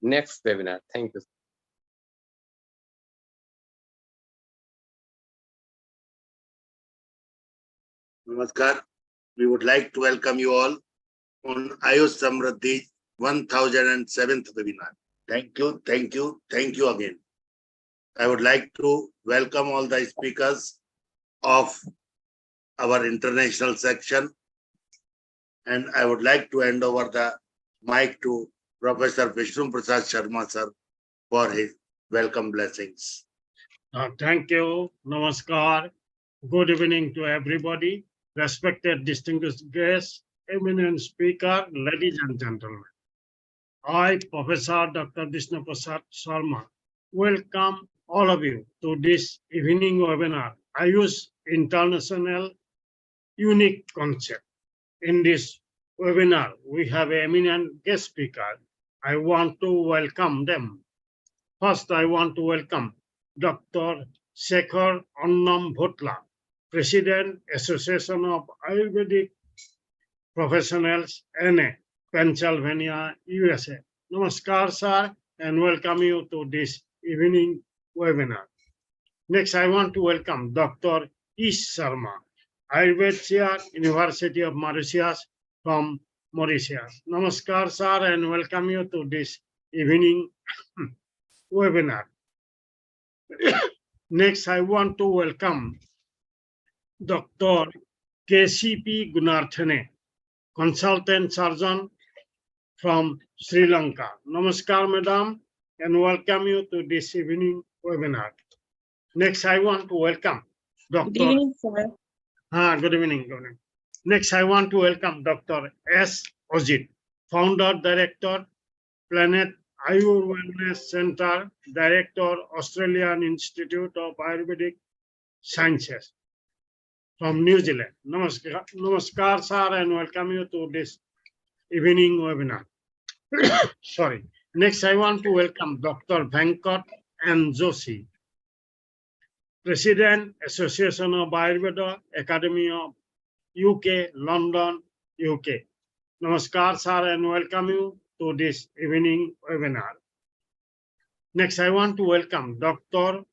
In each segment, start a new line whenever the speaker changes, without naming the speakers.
next webinar. Thank you.
Namaskar. We would like to welcome you all on AYUSH SAMRIDDHI 1007th webinar. Thank you, thank you, thank you again. I would like to welcome all the speakers of our international section, and I would like to hand over the mic to Professor Vishnu Prasad Sharma sir for his welcome blessings.
Thank you. Namaskar. Good evening to everybody. Respected distinguished guests, eminent speaker, ladies and gentlemen. I, Professor Dr. Vishnu Prasad Sharma, welcome all of you to this evening webinar. AYUSH International Unique Concept. In this webinar, we have eminent guest speaker. I want to welcome them. First, I want to welcome Dr. Shekhar Annam Bhutla, President, Association of Ayurvedic Professionals, NA, Pennsylvania, USA. Namaskar, sir, and welcome you to this evening webinar. Next, I want to welcome Dr. AYUSH Sharma, Ayurveda Chair, University of Mauritius from Mauritius. Namaskar, sir, and welcome you to this evening webinar. Next, I want to welcome Dr. KCP Gunarthane, Consultant Surgeon from Sri Lanka. Namaskar, Madam, and welcome you to this evening webinar. Next, I want to welcome Dr.
Good evening, sir.
Good evening. Good evening. Next, I want to welcome Dr. S. Ojit, Founder, Director, Planet Ayur Wellness Center, Director, Australian Institute of Ayurvedic Sciences from New Zealand. Namaskar, sir, and welcome you to this evening webinar. Sorry. Next, I want to welcome Dr. Venkat N. Joshi, President, Association of Ayurveda, Academy of UK, London, UK. Namaskar, sir, and welcome you to this evening webinar. Next, I want to welcome Dr.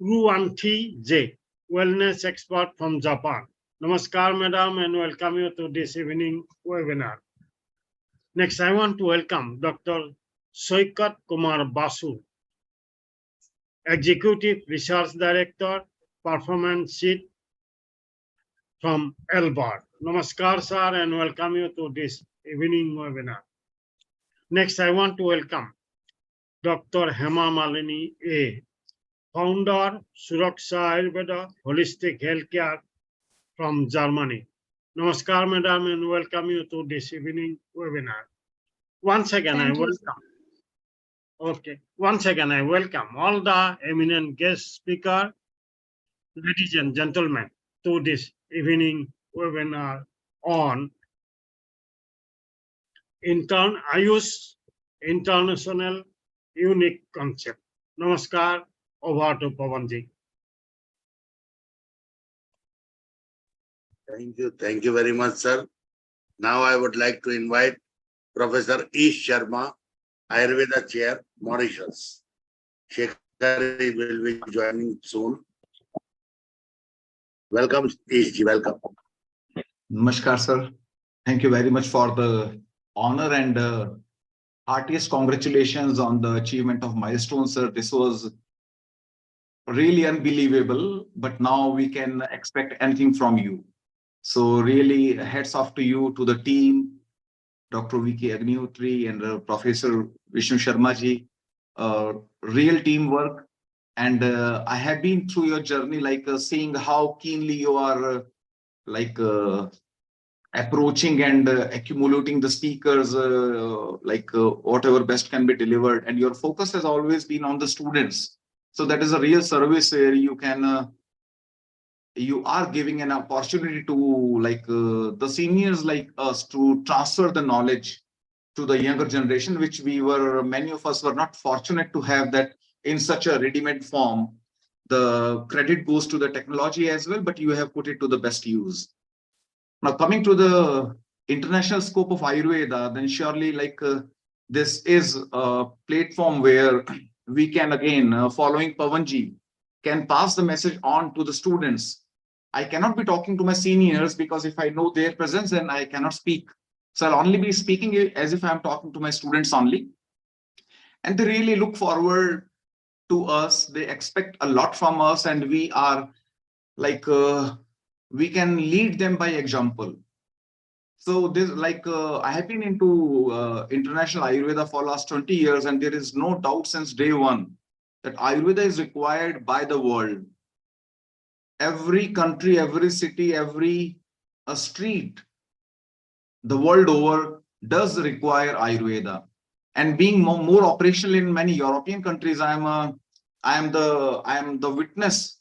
Ruanthi J, Wellness Expert from Japan. Namaskar, Madam, and welcome you to this evening webinar. Next, I want to welcome Dr. Soikat Kumar Basu, Executive Research Director, Performance Sheet from Albert. Namaskar, sir, and welcome you to this evening webinar. Next, I want to welcome Dr. Hema Malini A, Founder, Suraksha Ayurveda Holistic Healthcare from Germany. Namaskar, Madam, and welcome you to this evening webinar. Once again, I welcome. Okay. Once again, I welcome all the eminent guest speaker, ladies and gentlemen, to this evening webinar on AYUSH International Unique Concept. Namaskar. Over to Pavanji.
Thank you very much, sir. Now I would like to invite Professor AYUSH Sharma, Ayurveda Chair, Mauritius. Shekhar will be joining soon. Welcome, AYUSH, welcome.
Namaskar, sir. Thank you very much for the honor and heartiest congratulations on the achievement of milestone, sir. This was really unbelievable, but now we can expect anything from you. So really hats off to you, to the team, Dr. V.K. Agnihotri and Professor Vishnu Sharma ji. Real teamwork. And I have been through your journey, seeing how keenly you are approaching and accumulating the speakers, whatever best can be delivered. And your focus has always been on the students. So that is a real service where you can, you are giving an opportunity to the seniors like us to transfer the knowledge to the younger generation, which many of us were not fortunate to have that in such a ready-made form. The credit goes to the technology as well, but you have put it to the best use. Now, coming to the international scope of Ayurveda, then surely this is a platform where we can again, following Pavanji, can pass the message on to the students. I cannot be talking to my seniors because if I know their presence, then I cannot speak. So I'll only be speaking as if I'm talking to my students only. And they really look forward to us. They expect a lot from us, and we are we can lead them by example. So this I have been into international Ayurveda for last 20 years, and there is no doubt since day one that Ayurveda is required by the world. Every country, every city, every street, the world over does require Ayurveda. And being more operational in many European countries, I am the witness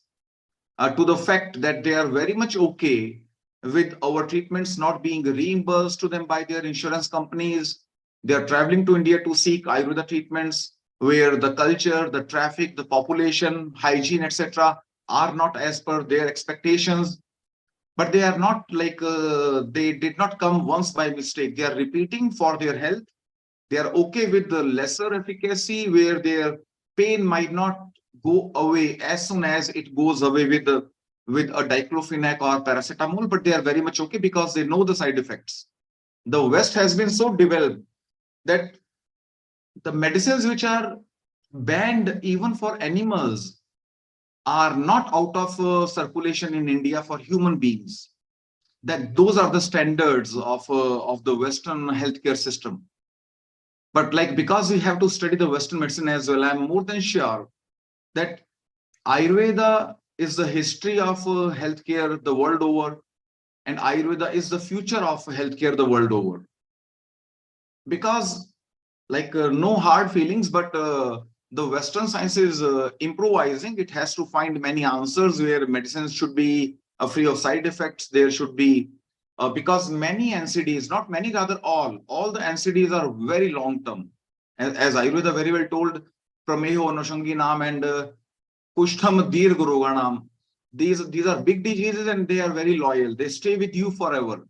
to the fact that they are very much okay with our treatments not being reimbursed to them by their insurance companies. They are traveling to India to seek Ayurveda treatments where the culture, the traffic, the population, hygiene, etc. are not as per their expectations. But they are not they did not come once by mistake. They are repeating for their health. They are okay with the lesser efficacy where their pain might not go away as soon as it goes away with a diclofenac or paracetamol, but they are very much okay because they know the side effects. The West has been so developed that the medicines which are banned even for animals are not out of circulation in India for human beings. That those are the standards of the Western healthcare system. But because we have to study the Western medicine as well, I'm more than sure that Ayurveda is the history of healthcare the world over, and Ayurveda is the future of healthcare the world over. Because no hard feelings, but the Western science is improvising. It has to find many answers where medicines should be free of side effects. There should be because many NCDs, not many, rather all the NCDs are very long term. As Ayurveda very well told, Prameho Anushanginam and Kushtham Dirgoroganam. These are big diseases and they are very loyal. They stay with you forever.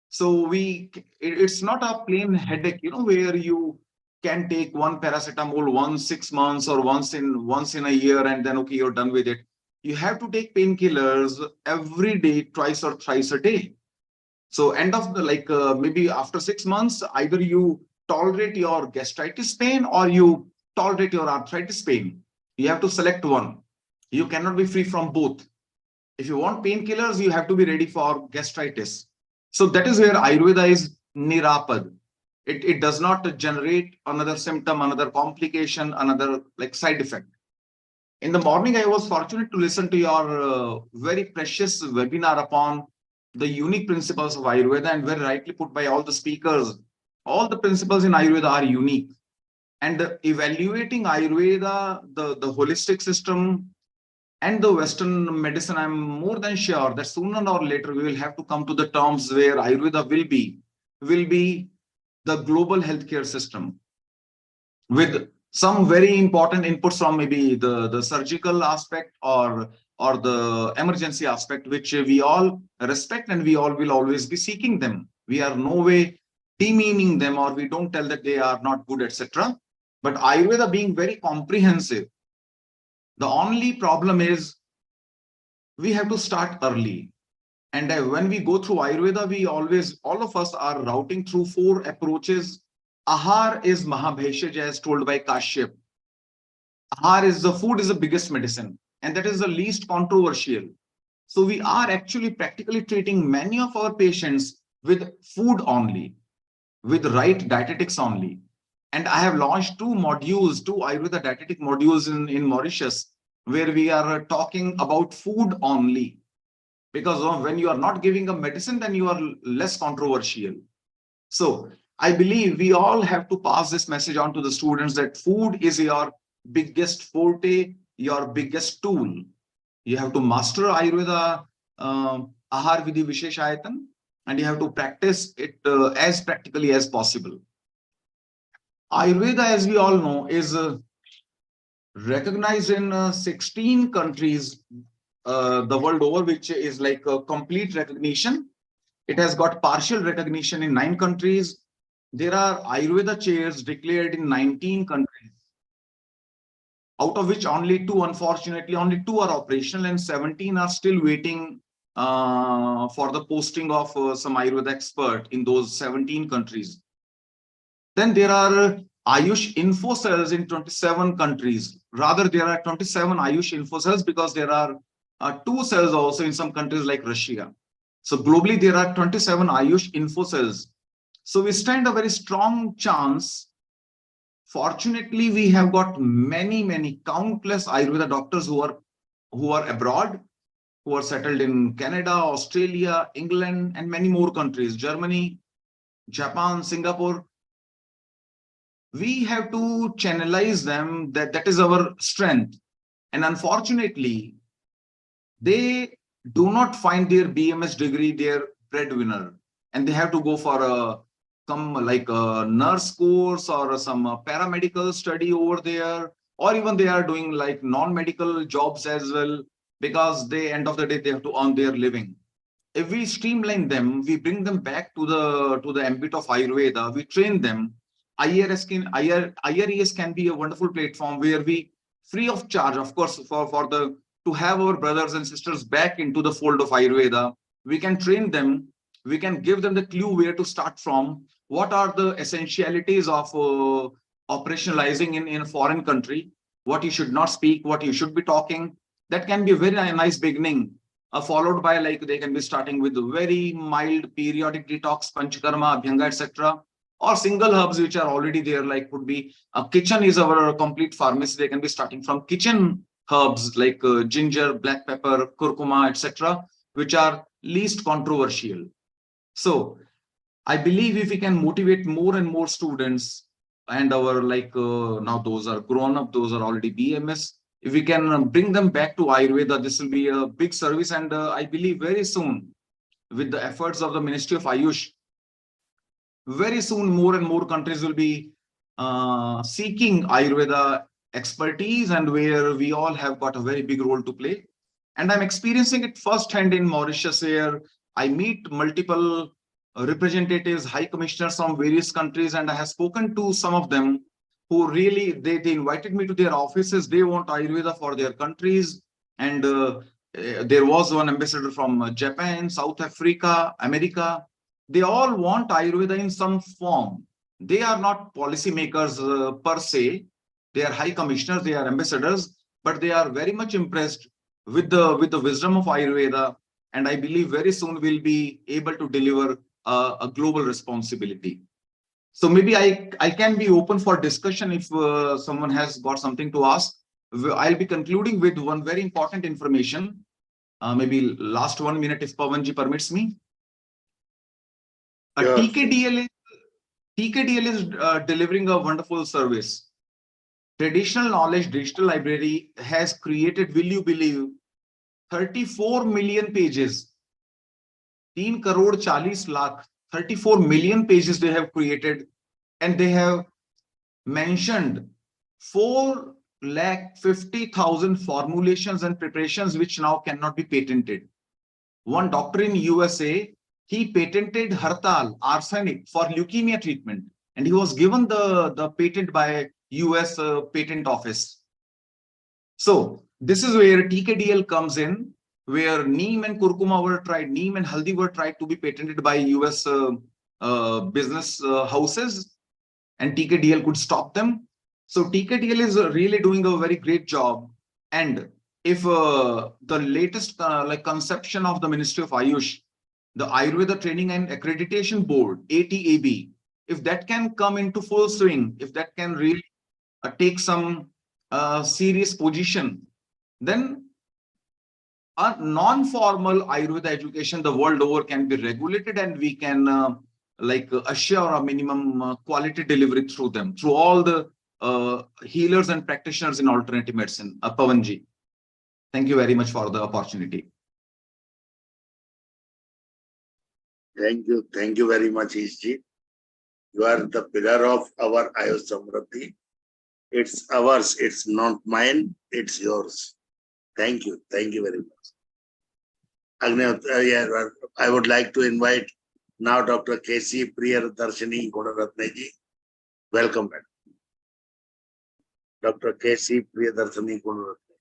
So it's not a plain headache, where you can take one paracetamol once 6 months or once in a year and then okay, you're done with it. You have to take painkillers every day, twice or thrice a day. So end of the maybe after 6 months, either you tolerate your gastritis pain or you tolerate your arthritis pain. You have to select one. You cannot be free from both. If you want painkillers, you have to be ready for gastritis. So that is where Ayurveda is nirapad. It does not generate another symptom, another complication, another side effect. In the morning, I was fortunate to listen to your very precious webinar upon the unique principles of Ayurveda, and very rightly put by all the speakers. All the principles in Ayurveda are unique. And evaluating Ayurveda, the holistic system, and the Western medicine, I'm more than sure that sooner or later we will have to come to the terms where Ayurveda will be the global healthcare system with some very important inputs from maybe the surgical aspect or the emergency aspect, which we all respect and we all will always be seeking them. We are no way demeaning them, or we don't tell that they are not good, etc. But Ayurveda being very comprehensive, the only problem is we have to start early. And when we go through Ayurveda, all of us are routing through 4 approaches. Ahar is Mahabheshaj, as told by Kashyap. Ahar is the food is the biggest medicine, and that is the least controversial. So we are actually practically treating many of our patients with food only, with right dietetics only. And I have launched 2 Ayurveda dietetic modules in Mauritius, where we are talking about food only. Because when you are not giving a medicine, then you are less controversial. So I believe we all have to pass this message on to the students that food is your biggest forte, your biggest tool. You have to master Ayurveda, Ahar Vidhi Visheshayatan, and you have to practice it as practically as possible. Ayurveda, as we all know, is recognized in 16 countries the world over, which is like a complete recognition. It has got partial recognition in 9 countries. There are Ayurveda chairs declared in 19 countries, out of which only 2, unfortunately, only 2 are operational and 17 are still waiting for the posting of some Ayurveda expert in those 17 countries. Then there are Ayush info cells in 27 countries. Rather, there are 27 Ayush info cells because there are 2 cells also in some countries like Russia. So globally, there are 27 Ayush info cells. So we stand a very strong chance. Fortunately, we have got many countless Ayurveda doctors who are abroad, who are settled in Canada, Australia, England, and many more countries, Germany, Japan, Singapore. We have to channelize them. That is our strength. And unfortunately, they do not find their BMS degree their breadwinner, and they have to go for like a nurse course or some paramedical study over there, or even they are doing like non-medical jobs as well, because they end of the day they have to earn their living. If we streamline them, we bring them back to the ambit of Ayurveda, we train them. IRES can be a wonderful platform where we, free of charge, of course, to have our brothers and sisters back into the fold of Ayurveda. We can train them, we can give them the clue where to start from, what are the essentialities of operationalizing in a foreign country, what you should not speak, what you should be talking. That can be a very nice beginning, followed by, like, they can be starting with very mild periodic detox, panchakarma, abhyanga, etc., or single herbs which are already there, like would be kitchen is our complete pharmacy. They can be starting from kitchen herbs like ginger, black pepper, curcuma, etc., which are least controversial. So I believe if we can motivate more and more students, and our now those are grown up, those are already BMS, if we can bring them back to Ayurveda, this will be a big service. And I believe very soon, with the efforts of the Ministry of Ayush, very soon more and more countries will be seeking Ayurveda expertise, and where we all have got a very big role to play. And I'm experiencing it firsthand in Mauritius, where I meet multiple representatives, high commissioners from various countries, and I have spoken to some of them who really, they invited me to their offices. They want Ayurveda for their countries. And there was one ambassador from Japan, South Africa, America. They all want Ayurveda in some form. They are not policymakers per se. They are high commissioners, they are ambassadors, but they are very much impressed with the wisdom of Ayurveda. And I believe very soon we'll be able to deliver a global responsibility. So maybe I can be open for discussion if someone has got something to ask. I'll be concluding with one very important information. Maybe last 1 minute if Pavanji permits me.
Yeah.
TKDL is delivering a wonderful service. Traditional Knowledge Digital Library has created, will you believe, 34 million pages. 3 crore 40 lakh, 34 million pages they have created, and they have mentioned 4,50,000 formulations and preparations which now cannot be patented. One doctor in USA, he patented hartal, arsenic, for leukemia treatment, and he was given the patent by US patent office. So this is where TKDL comes in, where neem and curcuma were tried, neem and haldi were tried to be patented by US business houses, and TKDL could stop them. So TKDL is really doing a very great job. And if the latest conception of the Ministry of Ayush, the Ayurveda Training and Accreditation Board, ATAB, if that can come into full swing, if that can really take some serious position, then a non-formal Ayurveda education the world over can be regulated, and we can assure a minimum quality delivery through them, through all the healers and practitioners in alternative medicine. Pavanji, thank you very much for the opportunity.
Thank you very much, Ishji. You are the pillar of our AYUSH Samriddhi. It's ours, it's not mine, it's yours. Thank you very much. Agnew, I would like to invite Now, Dr. K.C. Priyadarshini Gunaratneji. Welcome, madam. Dr. K.C. Priyadarshini Gunaratne.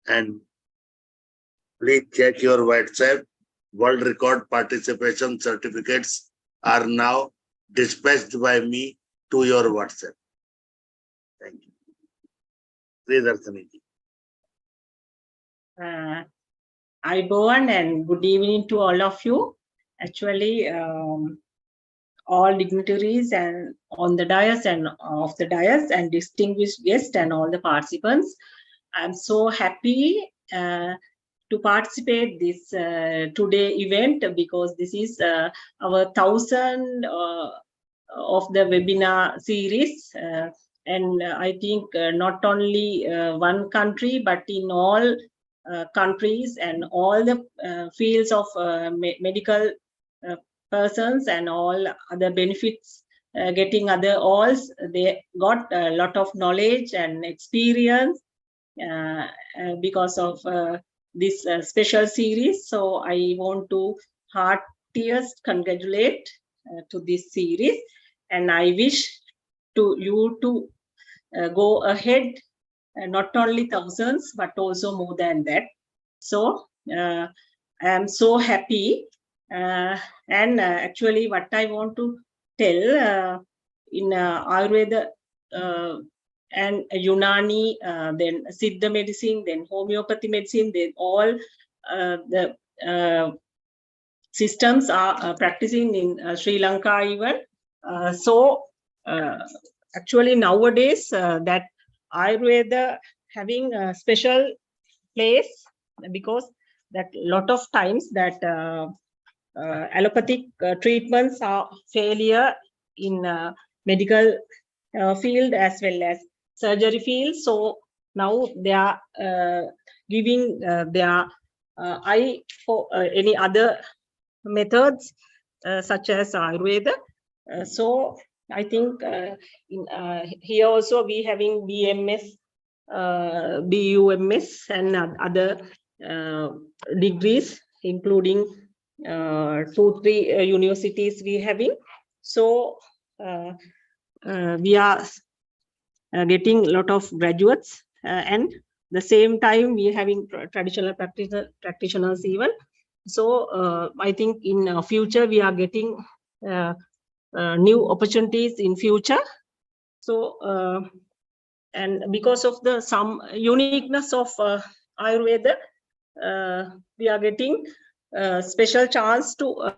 And please check your WhatsApp. World record participation certificates are now dispatched by me to your WhatsApp. Thank you. Priyadarshini ji.
Iboan and good evening to all of you. Actually, all dignitaries and on the dais and off the dais and distinguished guests and all the participants. I'm so happy to participate this today event because this is our 1000 of the webinar series. And I think not only one country, but in all countries and all the fields of medical persons and all other benefits, getting other alls, they got a lot of knowledge and experience because of this special series. So I want to heartiest congratulate to this series, and I wish to you to go ahead, not only thousands but also more than that. So I am so happy, and actually what I want to tell in Ayurveda and Unani, then Siddha medicine, then homeopathy medicine, then all the systems are practicing in Sri Lanka even. So actually nowadays that Ayurveda having a special place, because that lot of times that allopathic treatments are failure in medical field as well as surgery field. So now they are giving their eye for any other methods such as Ayurveda. So I think here also we having BMS, BUMS and other degrees, including 2-3 universities we having. So we are getting a lot of graduates, and the same time we are having traditional practitioners even. So I think in future we are getting new opportunities in future. So and because of the some uniqueness of Ayurveda, we are getting special chance to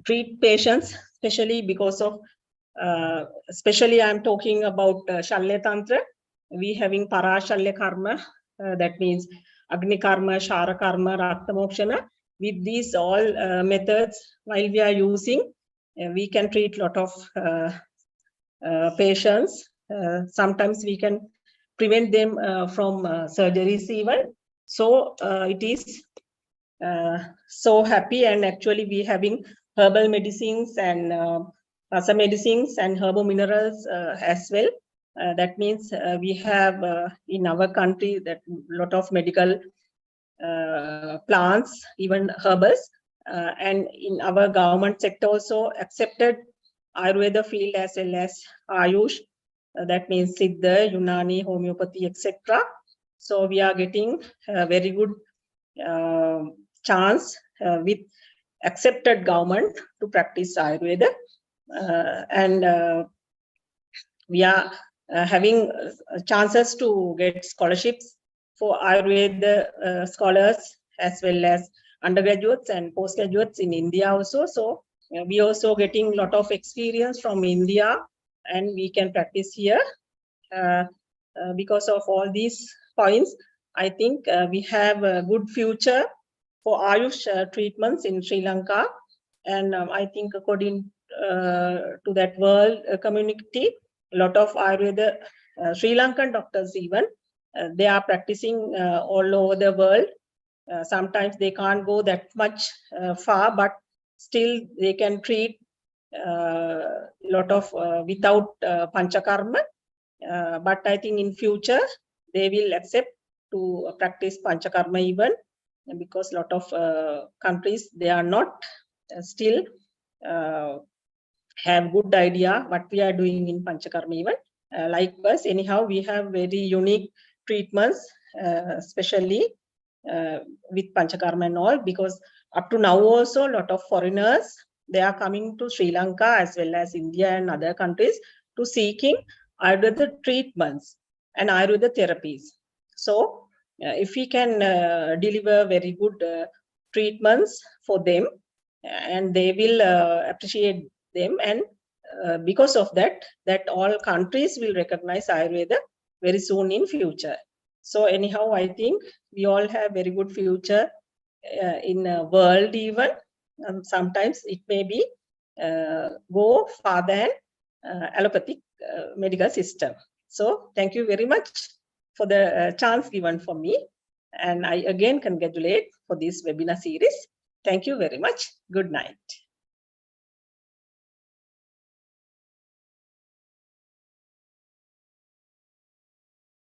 treat patients, especially because of especially I'm talking about Shalya Tantra. We having Para Shalya Karma, that means Agni Karma, Shara Karma, Rakta Mokshana. With these all methods, while we are using, we can treat lot of patients. Sometimes we can prevent them from surgeries even. So it is so happy, and actually we having herbal medicines and rasa medicines and herbal minerals as well. That means we have in our country that lot of medical plants, even herbals, and in our government sector also accepted Ayurveda field as well as Ayush. That means Siddha, Unani, homeopathy, etc. So we are getting a very good chance with accepted government to practice Ayurveda, and we are having chances to get scholarships for Ayurveda scholars as well as undergraduates and postgraduates in India also. So we also getting a lot of experience from India, and we can practice here. Because of all these points, I think we have a good future for Ayush treatments in Sri Lanka. And I think according to that world community, a lot of Ayurveda, Sri Lankan doctors even, they are practicing all over the world. Sometimes they can't go that much far, but still they can treat a lot of without Panchakarma. But I think in future they will accept to practice Panchakarma even. because a lot of countries, they are not still have good idea what we are doing in Panchakarma even. Like us, anyhow, we have very unique treatments, especially with Panchakarma and all, because up to now also a lot of foreigners, they are coming to Sri Lanka as well as India and other countries to seeking Ayurveda treatments and Ayurveda therapies. So if we can deliver very good treatments for them, and they will appreciate them, and because of that all countries will recognize Ayurveda very soon in future. So anyhow, I think we all have very good future in world even. Sometimes it may be go farther than allopathic medical system. So thank you very much for the chance given for me. And I again congratulate for this webinar series. Thank you very much. Good night.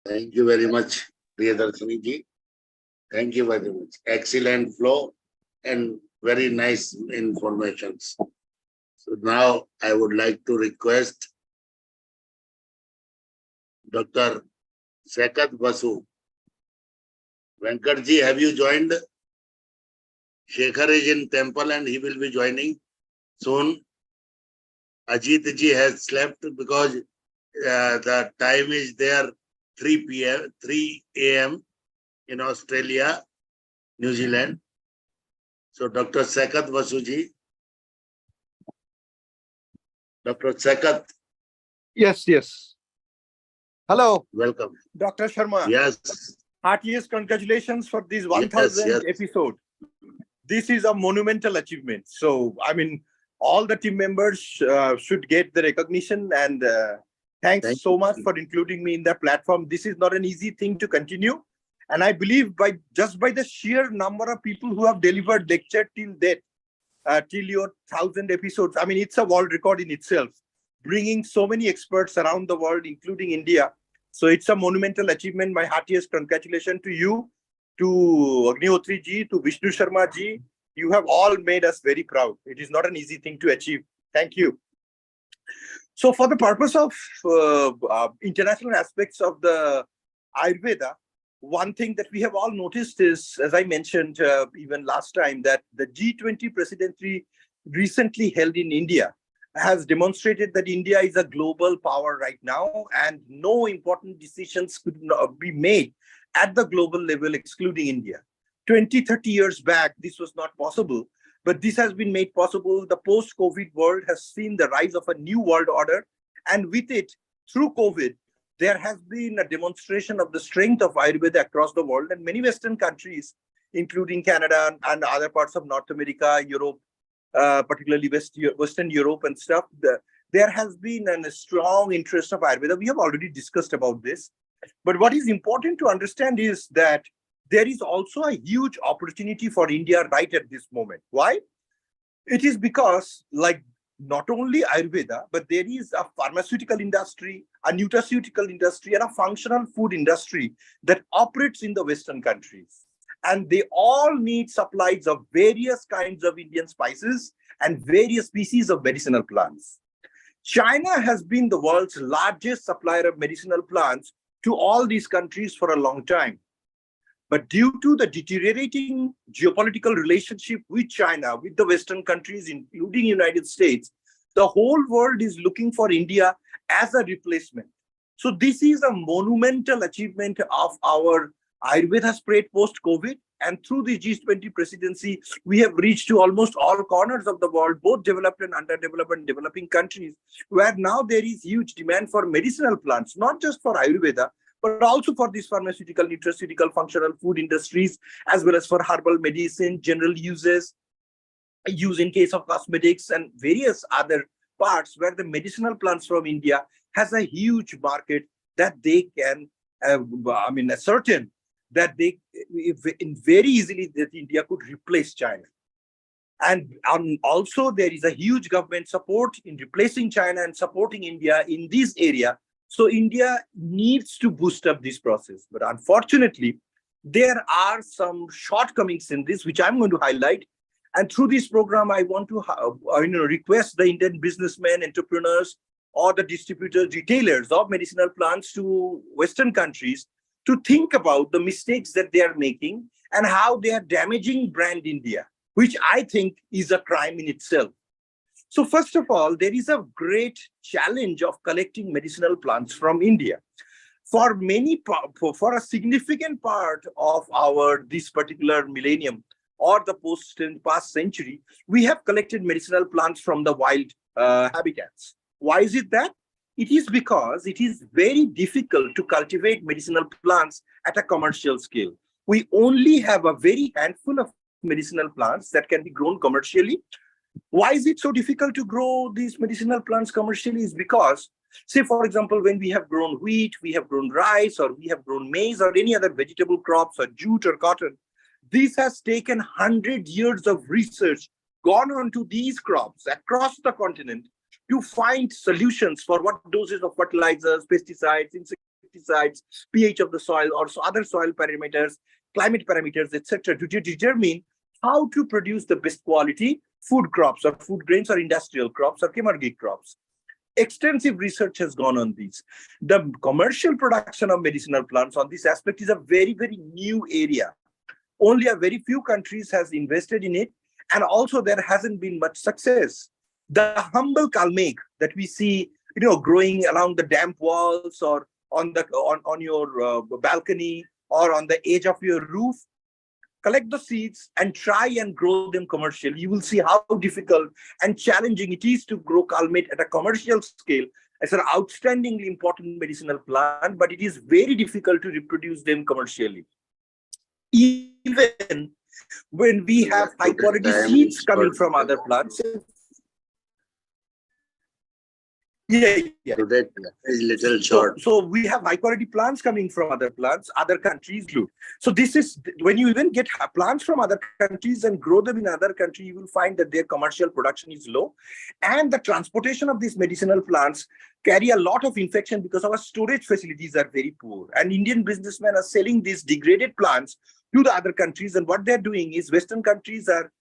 Thank you very much, Priyadarshini ji. Thank you very much. Excellent flow and very nice informations. So now I would like to request Dr. Sekat Basu. Venkat ji, have you joined? Shekhar is in temple and he will be joining soon. Ajit ji has slept because the time is there 3 a.m. in Australia, New Zealand. So Dr. Sekat Vasuji. Dr. Sekat.
Yes. Hello,
Welcome.
Dr. Sharma.
Yes.
Heartiest congratulations for this 1000th episode. This is a monumental achievement. So, I mean, all the team members should get the recognition, and thanks so much for including me in the platform. This is not an easy thing to continue. And I believe just by the sheer number of people who have delivered lecture till date, till your 1000 episodes, I mean, it's a world record in itself, bringing so many experts around the world, including India. So it's a monumental achievement. My heartiest congratulations to you, to Agnihotri ji, to Vishnu Sharma ji. You have all made us very proud. It is not an easy thing to achieve. Thank you. So for the purpose of international aspects of the Ayurveda, one thing that we have all noticed is, as I mentioned even last time, that the G20 presidency recently held in India has demonstrated that India is a global power right now, and no important decisions could be made at the global level excluding India. 20-30 years back, this was not possible, but this has been made possible. The post-COVID world has seen the rise of a new world order, and with it, through COVID, there has been a demonstration of the strength of Ayurveda across the world, and many Western countries, including Canada and other parts of North America, Europe, particularly Western Europe and stuff, there has been a strong interest of Ayurveda. We have already discussed about this. But what is important to understand is that there is also a huge opportunity for India right at this moment. Why? It is because, like, not only Ayurveda, but there is a pharmaceutical industry, a nutraceutical industry, and a functional food industry that operates in the Western countries. And they all need supplies of various kinds of Indian spices and various species of medicinal plants. China has been the world's largest supplier of medicinal plants to all these countries for a long time. But due to the deteriorating geopolitical relationship with China, with the Western countries, including United States, the whole world is looking for India as a replacement. So this is a monumental achievement of our Ayurveda spread post-COVID. And through the G20 presidency, we have reached to almost all corners of the world, both developed and underdeveloped and developing countries, where now there is huge demand for medicinal plants, not just for Ayurveda, but also for these pharmaceutical, nutraceutical, functional food industries, as well as for herbal medicine, general uses, use in case of cosmetics and various other parts where the medicinal plants from India has a huge market that they can, ascertain that they very easily that India could replace China. And also there is a huge government support in replacing China and supporting India in this area. So India needs to boost up this process. But unfortunately, there are some shortcomings in this, which I'm going to highlight. And through this program, I want to request the Indian businessmen, entrepreneurs, or the distributors, retailers of medicinal plants to Western countries to think about the mistakes that they are making and how they are damaging brand India, which I think is a crime in itself. So first of all, there is a great challenge of collecting medicinal plants from India. For a significant part of this particular millennium or the past century, we have collected medicinal plants from the wild habitats. Why is it that? It is because it is very difficult to cultivate medicinal plants at a commercial scale. We only have a very handful of medicinal plants that can be grown commercially. Why is it so difficult to grow these medicinal plants commercially? Is because, say, for example, when we have grown wheat, we have grown rice, or we have grown maize, or any other vegetable crops, or jute or cotton, this has taken 100 years of research gone on to these crops across the continent to find solutions for what doses of fertilizers, pesticides, insecticides, pH of the soil, or other soil parameters, climate parameters, etc., to determine how to produce the best quality food crops or food grains or industrial crops or commodity crops. Extensive research has gone on these. The commercial production of medicinal plants on this aspect is a very, very new area. Only a very few countries has invested in it, and also there hasn't been much success. The humble kalmek that we see, growing along the damp walls or on your balcony or on the edge of your roof, collect the seeds and try and grow them commercially. You will see how difficult and challenging it is to grow kalmet at a commercial scale. It's an outstandingly important medicinal plant, but it is very difficult to reproduce them commercially. Even when we have high quality seeds coming from other plants. Yeah.
That is little short.
So we have high quality plants coming from other plants, other countries do. So this is when you even get plants from other countries and grow them in other country, you will find that their commercial production is low, and the transportation of these medicinal plants carry a lot of infection because our storage facilities are very poor. And Indian businessmen are selling these degraded plants to the other countries, and what they're doing is Western countries are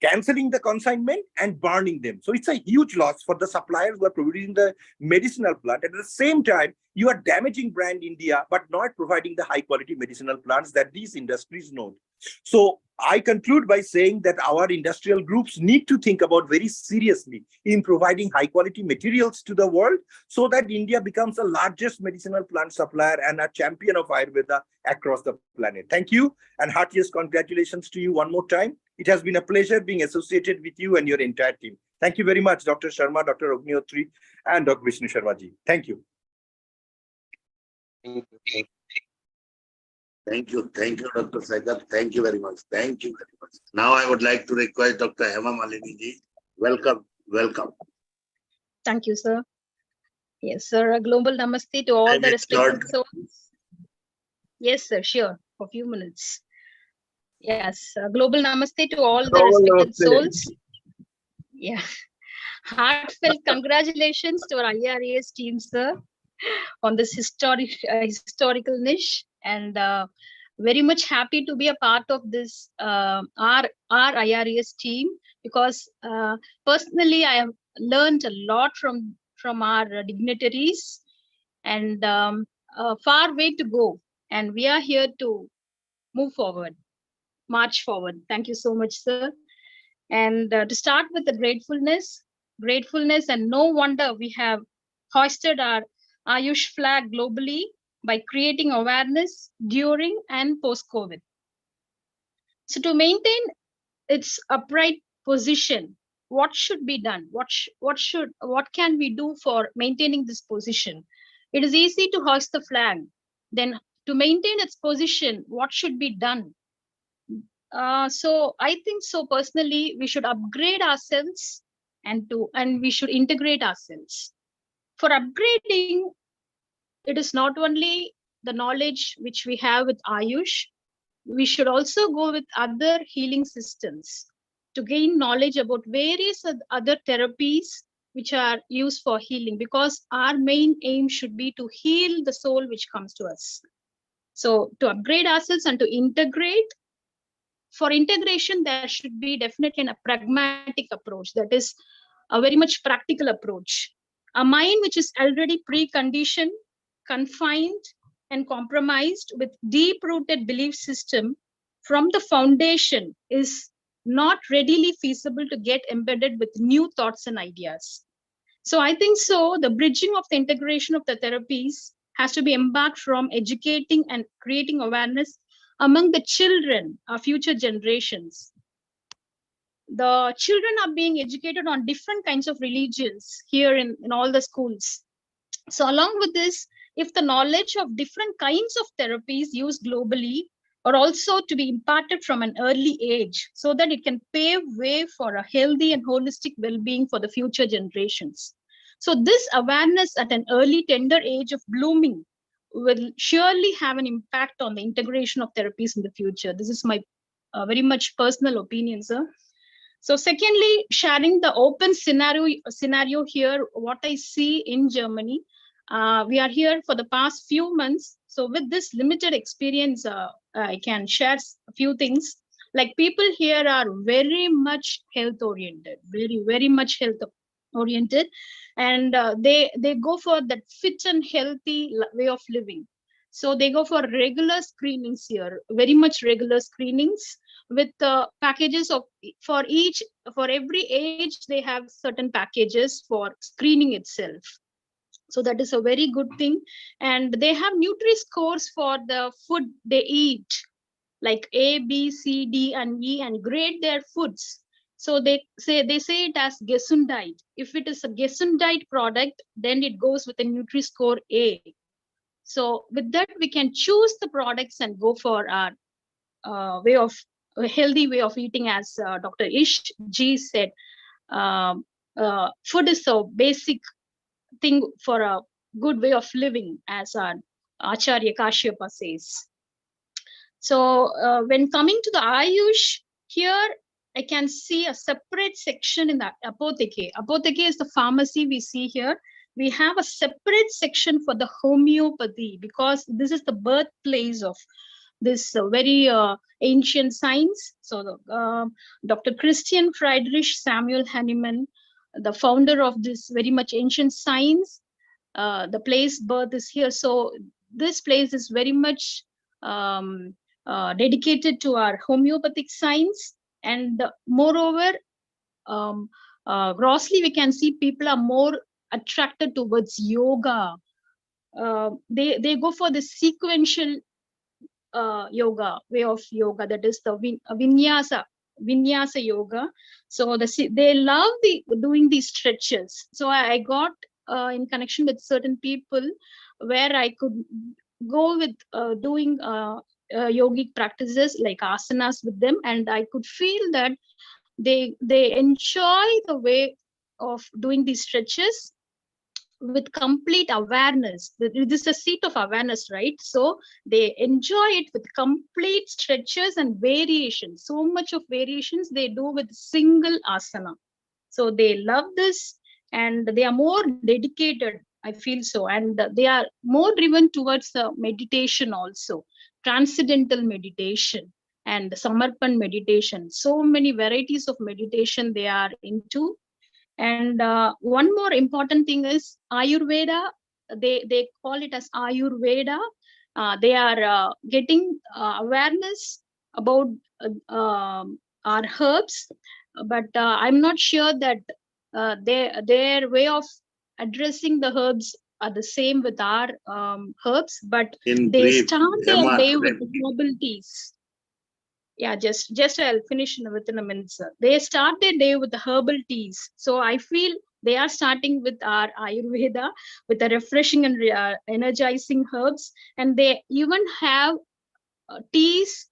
cancelling the consignment and burning them. So it's a huge loss for the suppliers who are producing the medicinal plant. At the same time, you are damaging brand India, but not providing the high quality medicinal plants that these industries know. So I conclude by saying that our industrial groups need to think about very seriously in providing high quality materials to the world so that India becomes the largest medicinal plant supplier and a champion of Ayurveda across the planet. Thank you, and heartiest congratulations to you one more time. It has been a pleasure being associated with you and your entire team. Thank you very much, Dr. Sharma, Dr. Agnihotri, and Dr. Vishnu Sharma ji. Thank you.
Thank you, Dr. Sagar. Thank you very much. Thank you very much. Now I would like to request Dr. Hema Malini ji. Welcome.
Thank you, sir. Yes, sir. A global namaste to all the respected souls. Yes, sir. Sure. For a few minutes. Yes, global namaste to all the respected souls. Yeah, heartfelt congratulations to our IRES team, sir, on this historical niche, and very much happy to be a part of this our IRES team, because personally I have learned a lot from our dignitaries, and a far way to go, and we are here to move forward. March forward. Thank you so much, sir. And to start with the gratefulness, and no wonder we have hoisted our Ayush flag globally by creating awareness during and post-COVID. So to maintain its upright position, what should be done? What can we do for maintaining this position? It is easy to hoist the flag. Then to maintain its position, what should be done? So I think so personally, we should upgrade ourselves and we should integrate ourselves. For upgrading, it is not only the knowledge which we have with Ayush, we should also go with other healing systems to gain knowledge about various other therapies which are used for healing, because our main aim should be to heal the soul which comes to us. So to upgrade ourselves and to integrate, for integration, there should be definitely a pragmatic approach. That is a very much practical approach. A mind which is already preconditioned, confined, and compromised with deep-rooted belief system from the foundation is not readily feasible to get embedded with new thoughts and ideas. So I think so the bridging of the integration of the therapies has to be embarked from educating and creating awareness among the children, our future generations. The children are being educated on different kinds of religions here in all the schools. So along with this, if the knowledge of different kinds of therapies used globally are also to be imparted from an early age so that it can pave way for a healthy and holistic well-being for the future generations. So this awareness at an early tender age of blooming will surely have an impact on the integration of therapies in the future. This is my very much personal opinion, sir. So secondly, sharing the open scenario here, what I see in Germany. We are here for the past few months. So with this limited experience, I can share a few things. Like people here are very much health oriented, very much health oriented. And they go for that fit and healthy way of living. So they go for regular screenings here, very much regular screenings with packages of for every age they have certain packages for screening itself. So that is a very good thing. And they have nutri scores for the food they eat, like A, B, C, D, and E, and grade their foods. So they say it as Gesundheit. If it is a Gesundheit product, then it goes with a nutri score A. So with that, we can choose the products and go for our a healthy way of eating, as Dr. Ish G said. Food is a basic thing for a good way of living, as our Acharya Kashyapa says. So when coming to the Ayush, here I can see a separate section in the apotheke. Apotheke is the pharmacy we see here. We have a separate section for the homeopathy because this is the birthplace of this very ancient science. So Dr. Christian Friedrich Samuel Hahnemann, the founder of this very much ancient science, the place birth is here. So this place is very much dedicated to our homeopathic science. And moreover, grossly we can see people are more attracted towards yoga. They go for the sequential yoga, way of yoga, that is the vinyasa yoga. So they love doing these stretches. So I got in connection with certain people where I could go with doing yogic practices like asanas with them, and I could feel that they enjoy the way of doing these stretches with complete awareness. This is a seat of awareness, right? So they enjoy it with complete stretches and variations. So much of variations they do with single asana. So they love this and they are more dedicated, I feel so. And they are more driven towards meditation also, transcendental meditation and samarpan meditation. So many varieties of meditation they are into. And one more important thing is Ayurveda. They call it as Ayurveda. They are getting awareness about our herbs, but I'm not sure that their way of addressing the herbs are the same with our herbs. But they start their day with herbal teas. Yeah, just I'll finish within a minute, sir. They start their day with the herbal teas. So I feel they are starting with our Ayurveda, with the refreshing and energizing herbs. And they even have teas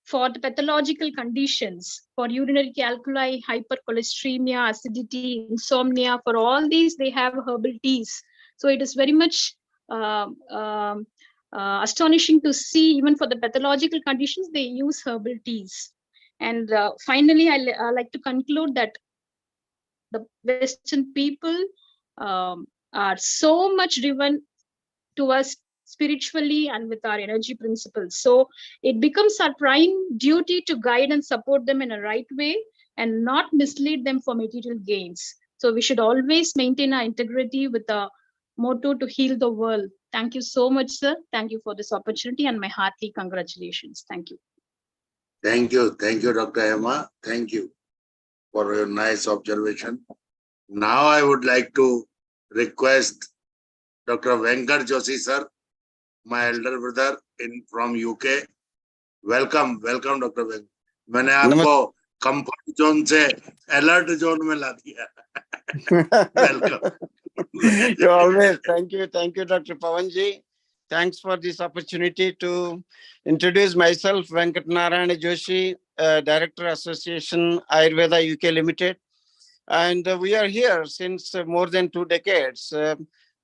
for the pathological conditions, for urinary calculi, hypercholesteremia, acidity, insomnia. For all these, they have herbal teas. So it is very much astonishing to see, even for the pathological conditions, they use herbal teas. And finally, I like to conclude that the Western people are so much driven towards spiritually and with our energy principles. So it becomes our prime duty to guide and support them in a right way and not mislead them for material gains. So we should always maintain our integrity with a motto to heal the world. Thank you so much, sir. Thank you for this opportunity and my hearty congratulations. Thank you.
Thank you. Thank you, Dr. Emma. Thank you for your nice observation. Now I would like to request Dr. Venkat Joshi, sir, my elder brother from UK. Welcome, welcome, Dr. Venkat. मैंने आपको comfort zone से alert zone में ला दिया. Welcome.
You always, thank you, Dr. Pawanji. Thanks for this opportunity to introduce myself, Venkat Narayana Joshi, Director Association Ayurveda UK Limited. And we are here since more than 2 decades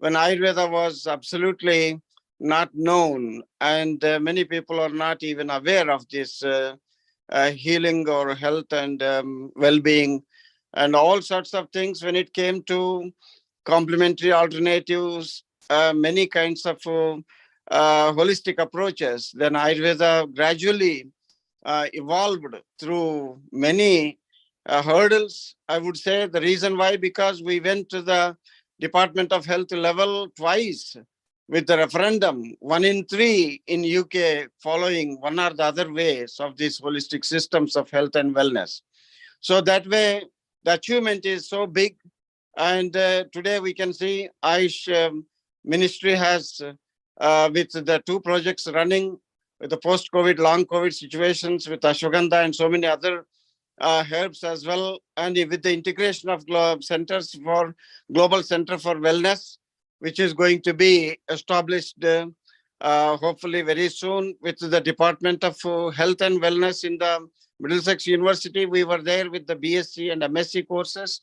when Ayurveda was absolutely not known, and many people are not even aware of this healing or health and well-being and all sorts of things when it came to complementary alternatives, many kinds of holistic approaches. Then Ayurveda gradually evolved through many hurdles. I would say the reason why, because we went to the Department of Health level twice with the referendum, 1 in 3 in UK following one or the other ways of these holistic systems of health and wellness. So that way, the achievement is so big. And today we can see AYUSH Ministry has, with the 2 projects running, with the post-COVID, long COVID situations, with ashwagandha and so many other herbs as well, and with the integration of centers for Global Center for Wellness, which is going to be established hopefully very soon with the Department of Health and Wellness in the Middlesex University. We were there with the BSc and MSc courses.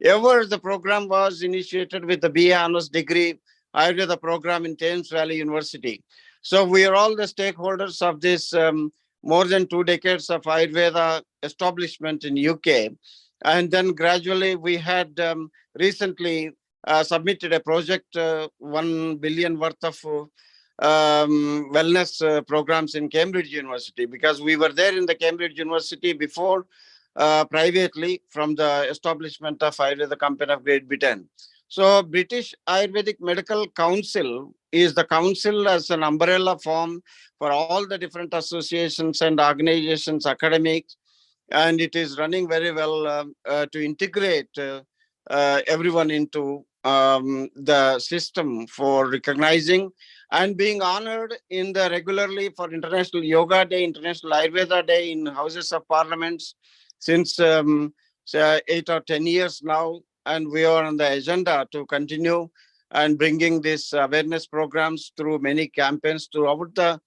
Ever the program was initiated with the BA Honors Degree Ayurveda program in Thames Valley University. So we are all the stakeholders of this more than 2 decades of Ayurveda establishment in UK. And then gradually we had recently submitted a project, 1 billion worth of wellness programs in Cambridge University, because we were there in the Cambridge University before privately from the establishment of Ayurveda Company of Great Britain. So British Ayurvedic Medical Council is the council as an umbrella form for all the different associations and organizations, academics, and it is running very well to integrate everyone into the system for recognizing and being honored in the regularly for International Yoga Day, International Ayurveda Day in Houses of Parliaments since 8 or 10 years now. And we are on the agenda to continue and bringing these awareness programs through many campaigns throughout the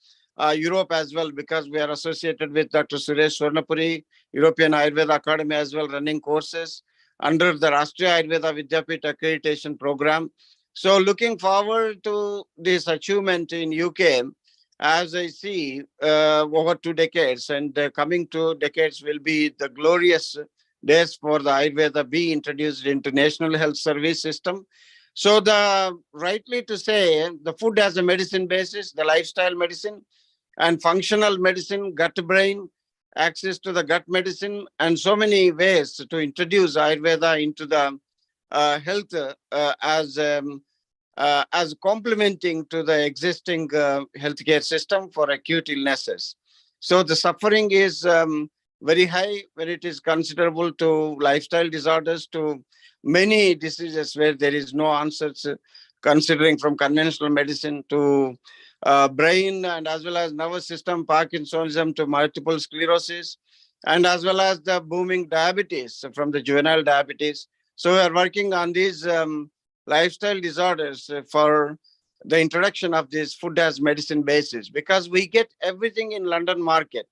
Europe as well, because we are associated with Dr. Suresh Swarnapuri, European Ayurveda Academy as well, running courses under the Rashtriya Ayurveda Vidyapith Accreditation Program. So looking forward to this achievement in UK, as I see over 2 decades, and the coming 2 decades will be the glorious days for the Ayurveda be introduced into National Health Service System. So rightly to say, the food as a medicine basis, the lifestyle medicine and functional medicine, gut-brain, access to the gut medicine, and so many ways to introduce Ayurveda into the health as complementing to the existing healthcare system for acute illnesses. So the suffering is very high when it is considerable to lifestyle disorders, to many diseases where there is no answers, considering from conventional medicine to brain and as well as nervous system, Parkinsonism to multiple sclerosis, and as well as the booming diabetes from the juvenile diabetes. So we are working on these lifestyle disorders for the introduction of this food as medicine basis, because we get everything in London market.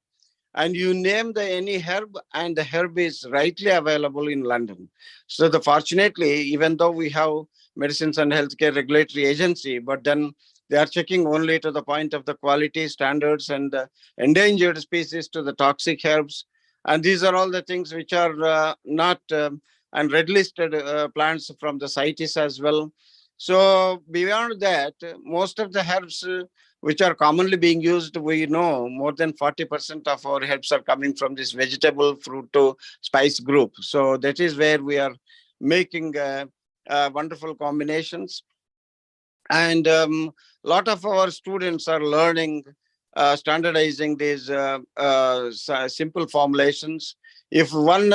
And you name any herb, and the herb is rightly available in London. So fortunately, even though we have Medicines and Healthcare Regulatory Agency, but then they are checking only to the point of the quality standards and endangered species to the toxic herbs. And these are all the things which are not and red listed plants from the CITES as well. So beyond that, most of the herbs which are commonly being used, we know more than 40% of our herbs are coming from this vegetable, fruit to spice group. So that is where we are making wonderful combinations. And lot of our students are learning, standardizing these simple formulations. If one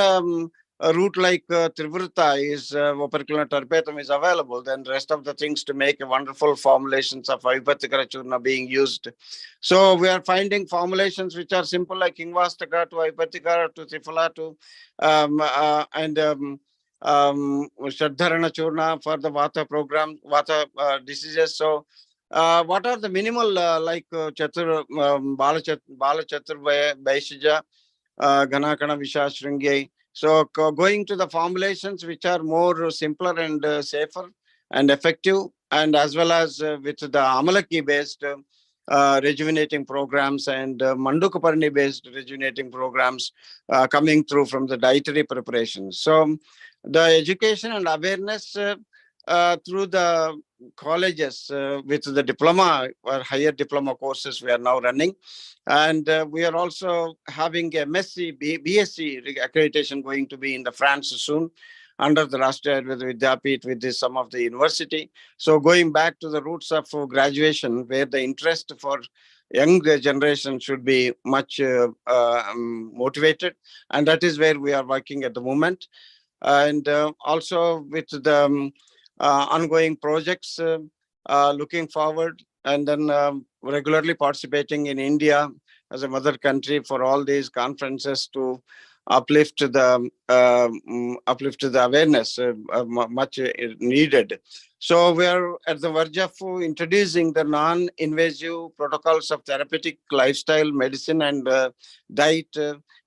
a root like Trivruta is Operculum terpetum is available, then rest of the things to make wonderful formulations of Ayupathikara Churna being used. So we are finding formulations which are simple, like Ingvastaka to Ayupathikara to Triphala to Shraddharana Churna for the Vata program, Vata diseases. So, what are the minimal like Chatur, Bala Chatur Vaishija, Ganakana Visha Shringi? So, going to the formulations which are more simpler and safer and effective, and as well as with the Amalaki based rejuvenating programs and Mandukaparni based rejuvenating programs coming through from the dietary preparations. So, the education and awareness through the colleges with the diploma or higher diploma courses we are now running. And we are also having a BSc accreditation going to be in the France soon under the Rashtriya Ayurveda Vidyapit with this, some of the university. So going back to the roots of graduation, where the interest for young generation should be much motivated. And that is where we are working at the moment. And also with the ongoing projects, looking forward, and then regularly participating in India as a mother country for all these conferences to uplift the awareness much needed. So we are at the verge of introducing the non-invasive protocols of therapeutic lifestyle medicine and diet,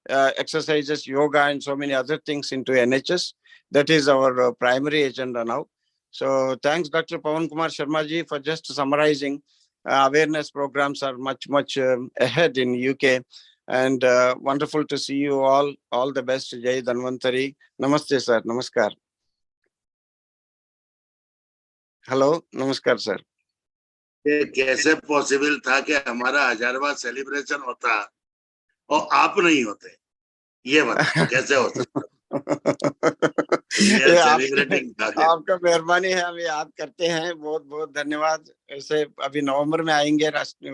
exercises, yoga, and so many other things into NHS. That is our primary agenda now. So thanks, Dr. Pawan Kumar Sharma ji, for just summarizing. Awareness programs are much ahead in UK, and wonderful to see you all. All the best, Jai Dhanvantari. Namaste, sir. Namaskar. Hello, namaskar, sir.
ये कैसे possible था कि हमारा 1000वां celebration होता और आप नहीं होते? ये बताओ कैसे हो सकता?
आपका मेहरबानी है, हम याद करते हैं, बहुत बहुत धन्यवाद। ऐसे अभी नवंबर में आएंगे राष्ट्रीय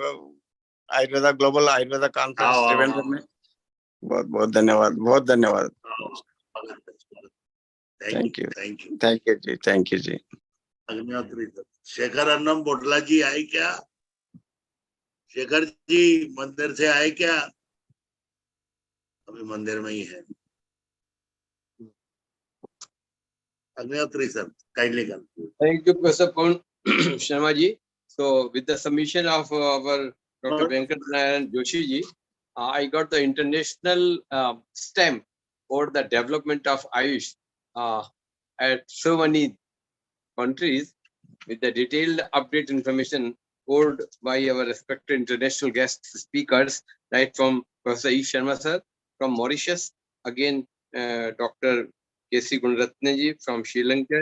आयुर्वेदा ग्लोबल आयुर्वेदा कॉन्फ्रेंस त्रिवेंद्रम में। बहुत बहुत धन्यवाद, बहुत धन्यवाद। Thank you ji, thank you ji.
Agnihotri Shekhar Annam Botla जी आए क्या? शेखर जी मंदिर से आए क्या? अभी मंदिर में ही है। Agniatri sir, kindly come.
Thank you, Professor Pawan Sharma ji. So, with the submission of our Dr. Venkatanaran Joshi ji, I got the international stamp for the development of Ayush at so many countries, with the detailed update information poured by our respected international guest speakers, right from Professor E. Sharma sir from Mauritius, again Dr. K.C. Gunaratne from Sri Lanka,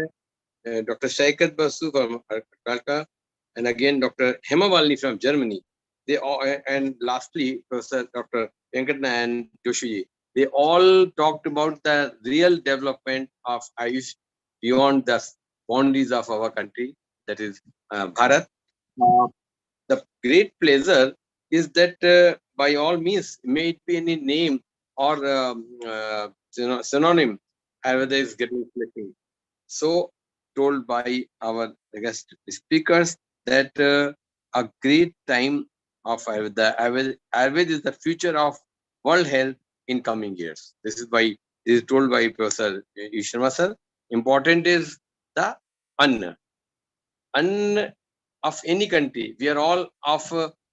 Dr. Shaikat Basu from Kolkata, and again Dr. Hemavalini from Germany. They all, and lastly Professor Dr. Venkatanaran Joshi. They all talked about the real development of Ayush beyond the boundaries of our country, that is Bharat. The great pleasure is that by all means, may it be any name or synonym, Ayurveda is getting flipping. So told by our guest speakers that a great time of Ayurveda. Ayurveda is the future of world health in coming years. This is told by Professor E. Sharma sir. Important is the Anna. Anna of any country. We are all of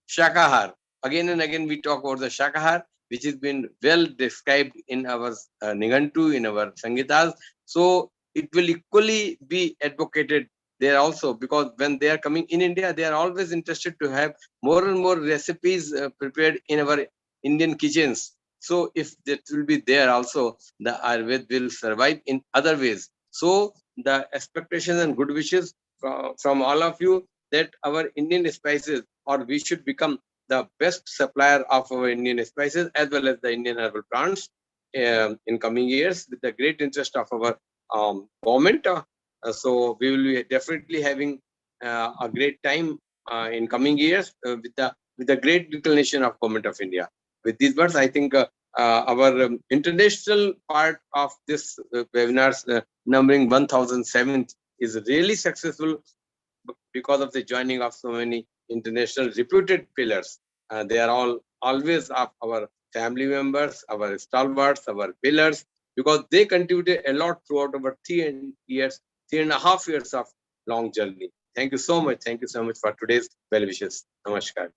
Shakahar. Again and again we talk about the Shakahar, which has been well described in our Nigantu, in our Sangitas. So it will equally be advocated there also, because when they are coming in India, they are always interested to have more and more recipes prepared in our Indian kitchens. So if that will be there also, the Ayurveda will survive in other ways. So the expectations and good wishes from all of you that our Indian spices, or we should become the best supplier of our Indian spices as well as the Indian herbal plants in coming years, with the great interest of our government. So we will be definitely having a great time in coming years with the great declination of Government of India. With these words, I think our international part of this webinars numbering 1007 is really successful because of the joining of so many international reputed pillars. They are all always of our family members, our stalwarts, our pillars, because they contributed a lot throughout our 3.5 years of long journey. Thank you so much. Thank you so much for today's well wishes. Namaskar.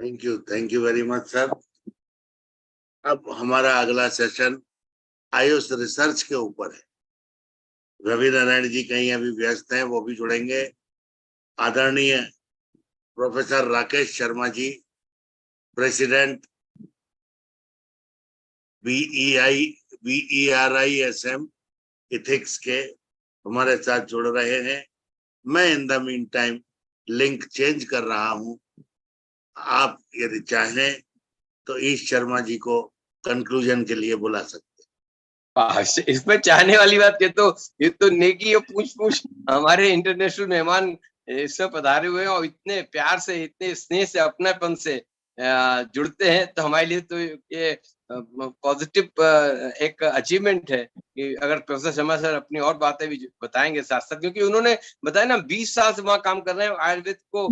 Thank you very much, sir. अब हमारा अगला session Ayush research के ऊपर है। रवि नारायण जी कहीं अभी व्यस्त हैं, वो भी जुड़ेंगे। आदरणीय professor Rakesh Sharma ji, president VERISM ethics के, हमारे साथ जुड़ रहे हैं। मैं in the mean time link change कर रहा हूं। आप यदि चाहें तो ईश शर्मा जी को कंक्लूजन के लिए बुला सकते हैं।
इसमें चाहने वाली बात ये तो नेकी और पूछ हमारे इंटरनेशनल मेहमान इसमें पधारे हुए हैं और इतने प्यार से, इतने स्नेह से, अपनापन से जुड़ते हैं, तो हमारे लिए तो ये पॉजिटिव एक अचीवमेंट है कि अगर प्रोफेसर शर्मा सर अपनी और बातें भी बताएंगे साथ साथ, क्योंकि उन्होंने बताया ना 20 साल से वहां काम कर रहे हैं, आयुर्वेद को